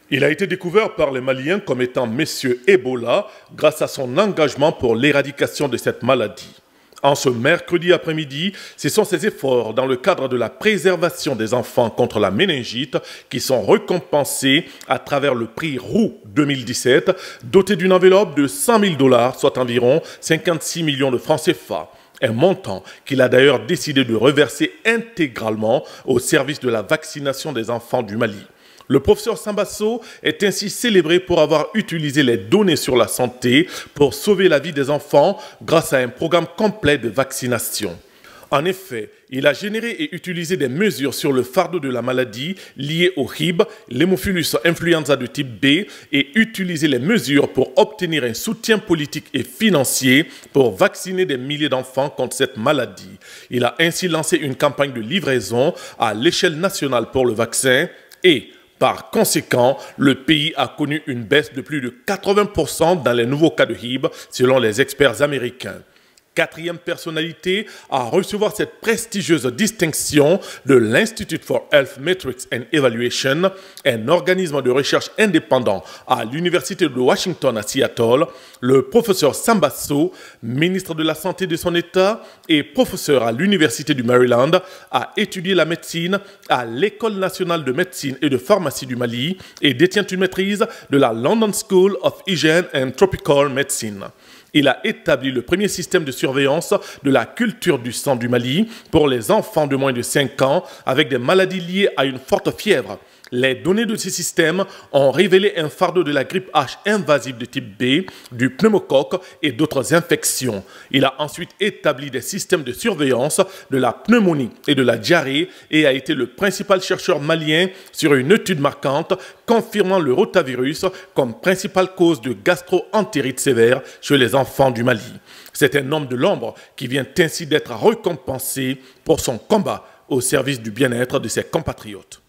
Il a été découvert par les Maliens comme étant Monsieur Ebola grâce à son engagement pour l'éradication de cette maladie. En ce mercredi après-midi, ce sont ses efforts dans le cadre de la préservation des enfants contre la méningite qui sont récompensés à travers le prix Roux 2017, doté d'une enveloppe de 100 000 $, soit environ 56 millions de francs CFA. Un montant qu'il a d'ailleurs décidé de reverser intégralement au service de la vaccination des enfants du Mali. Le professeur Sambasso est ainsi célébré pour avoir utilisé les données sur la santé pour sauver la vie des enfants grâce à un programme complet de vaccination. En effet, il a généré et utilisé des mesures sur le fardeau de la maladie liée au Hib, l'hémophilus influenza de type B, et utilisé les mesures pour obtenir un soutien politique et financier pour vacciner des milliers d'enfants contre cette maladie. Il a ainsi lancé une campagne de livraison à l'échelle nationale pour le vaccin et, par conséquent, le pays a connu une baisse de plus de 80% dans les nouveaux cas de Hib, selon les experts américains. Quatrième personnalité à recevoir cette prestigieuse distinction de l'Institute for Health Metrics and Evaluation, un organisme de recherche indépendant à l'Université de Washington à Seattle, le professeur Sambasso, ministre de la Santé de son État et professeur à l'Université du Maryland, a étudié la médecine à l'École nationale de médecine et de pharmacie du Mali et détient une maîtrise de la London School of Hygiene and Tropical Medicine. Il a établi le premier système de surveillance de la culture du sang du Mali pour les enfants de moins de 5 ans avec des maladies liées à une forte fièvre. Les données de ces systèmes ont révélé un fardeau de la grippe H invasive de type B, du pneumocoque et d'autres infections. Il a ensuite établi des systèmes de surveillance de la pneumonie et de la diarrhée et a été le principal chercheur malien sur une étude marquante confirmant le rotavirus comme principale cause de gastro-entérite sévère chez les enfants du Mali. C'est un homme de l'ombre qui vient ainsi d'être récompensé pour son combat au service du bien-être de ses compatriotes.